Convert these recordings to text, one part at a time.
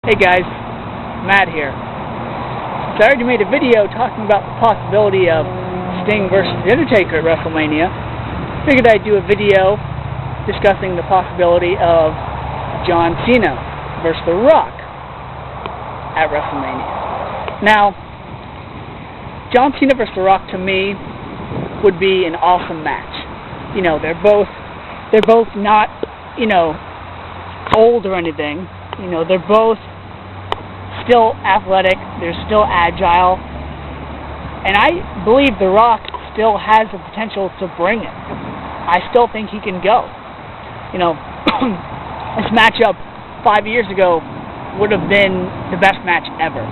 Hey guys, Matt here. So I already made a video talking about the possibility of Sting versus The Undertaker at Wrestlemania. Figured I'd do a video discussing the possibility of John Cena versus The Rock at Wrestlemania. Now, John Cena versus The Rock to me would be an awesome match. You know, they're both not, old or anything. You know, they're both still athletic, they're still agile, and I believe The Rock still has the potential to bring it. I still think he can go. You know, this matchup 5 years ago would have been the best match ever.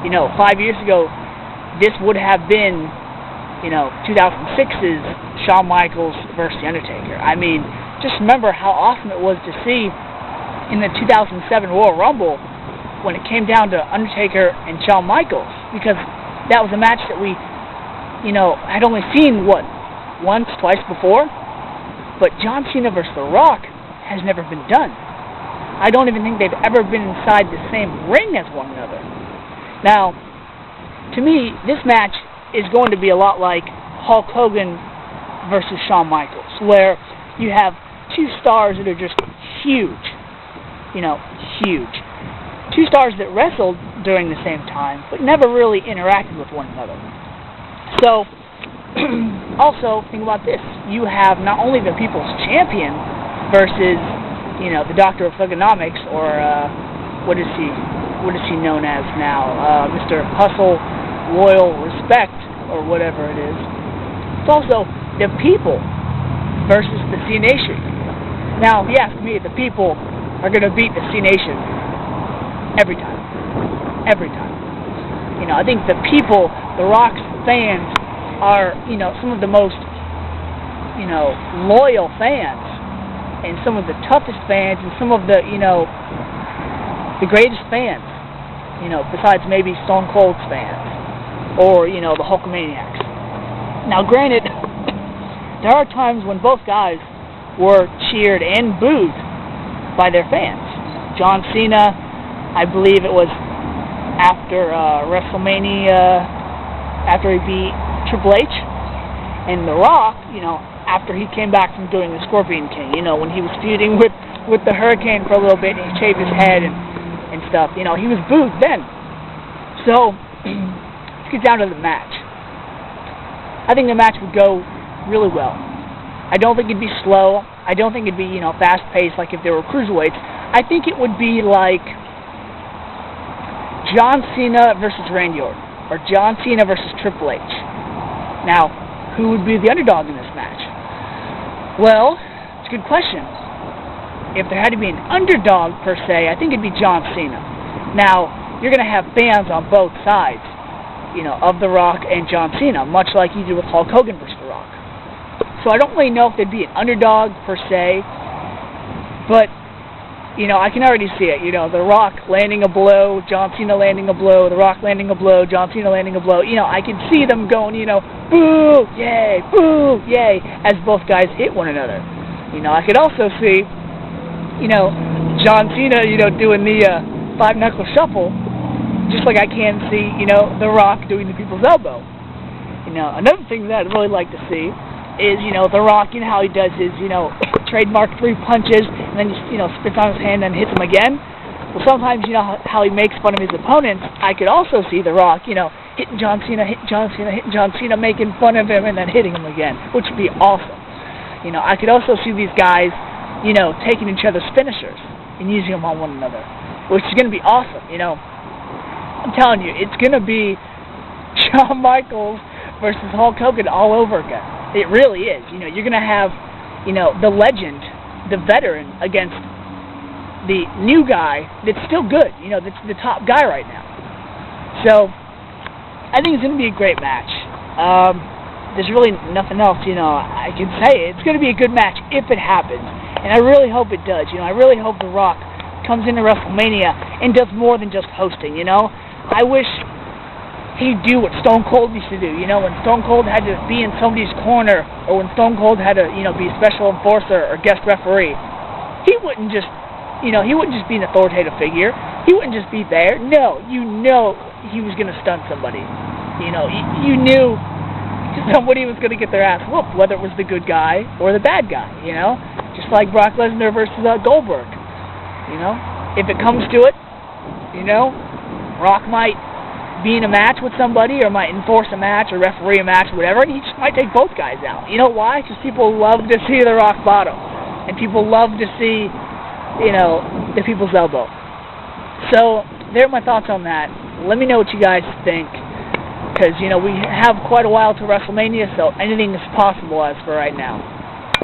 You know, 5 years ago, this would have been, 2006's Shawn Michaels versus The Undertaker. I mean, just remember how awesome it was to see in the 2007 Royal Rumble when it came down to Undertaker and Shawn Michaels, because that was a match that we, had only seen, once, twice before, but John Cena versus The Rock has never been done. I don't even think they've ever been inside the same ring as one another. Now, to me, this match is going to be a lot like Hulk Hogan versus Shawn Michaels, where you have two stars that are just huge, huge. Two stars that wrestled during the same time, but never really interacted with one another. So, also, think about this. You have not only the People's Champion versus, the Doctor of Thugonomics, or, what is he known as now? Mr. Hustle, Loyal Respect, or whatever it is. It's also the People versus the C Nation. Now, if you ask me, the People are going to beat the C Nation every time. I think the People, The Rock's fans, are, some of the most, loyal fans, and some of the toughest fans, and some of the, the greatest fans, besides maybe Stone Cold's fans, or, the Hulkamaniacs. Now, granted, there are times when both guys were cheered and booed by their fans. John Cena, I believe it was after WrestleMania, after he beat Triple H, and The Rock, after he came back from doing the Scorpion King, when he was feuding with the Hurricane for a little bit, and he shaved his head and stuff, he was booed then. So, let's get down to the match. I think the match would go really well. I don't think it'd be slow. I don't think it'd be, fast-paced like if there were cruiserweights. I think it would be like John Cena versus Randy Orton, or John Cena versus Triple H. Now, who would be the underdog in this match? Well, it's a good question. If there had to be an underdog, per se, I think it'd be John Cena. Now, you're going to have fans on both sides, of The Rock and John Cena, much like you do with Hulk Hogan versus The Rock. So I don't really know if there'd be an underdog, per se, but I can already see it. The Rock landing a blow, John Cena landing a blow, The Rock landing a blow, John Cena landing a blow. I can see them going, boo, yay, as both guys hit one another. I could also see, John Cena, doing the five-knuckle shuffle, just like I can see, The Rock doing the people's elbow. Another thing that I'd really like to see is, The Rock, how he does his, trademark 3 punches, and then spits on his hand and hits him again. Well, sometimes, how he makes fun of his opponents, I could also see The Rock, hitting John Cena, making fun of him, and then hitting him again, which would be awesome. I could also see these guys, taking each other's finishers and using them on one another, which is going to be awesome, I'm telling you, it's going to be Shawn Michaels versus Hulk Hogan all over again. It really is. You're going to have, the legend, the veteran, against the new guy that's still good, that's the top guy right now. So, I think it's going to be a great match. There's really nothing else, I can say. It's going to be a good match if it happens. And I really hope it does. I really hope The Rock comes into WrestleMania and does more than just hosting, I wish he'd do what Stone Cold used to do, when Stone Cold had to be in somebody's corner, or when Stone Cold had to, be a special enforcer or guest referee. He wouldn't just, he wouldn't just be an authoritative figure. he wouldn't just be there. No, you know he was going to stun somebody. You know, you knew somebody was going to get their ass whooped, whether it was the good guy or the bad guy, you know? Just like Brock Lesnar versus Goldberg, you know? If it comes to it, you know, Rock might be in a match with somebody or might enforce a match or referee a match or whatever, and he just might take both guys out. You know why? Because people love to see the rock bottom, and people love to see, you know, the people's elbow. So, there are my thoughts on that. Let me know what you guys think, because, you know, we have quite a while to WrestleMania, so anything is possible as for right now.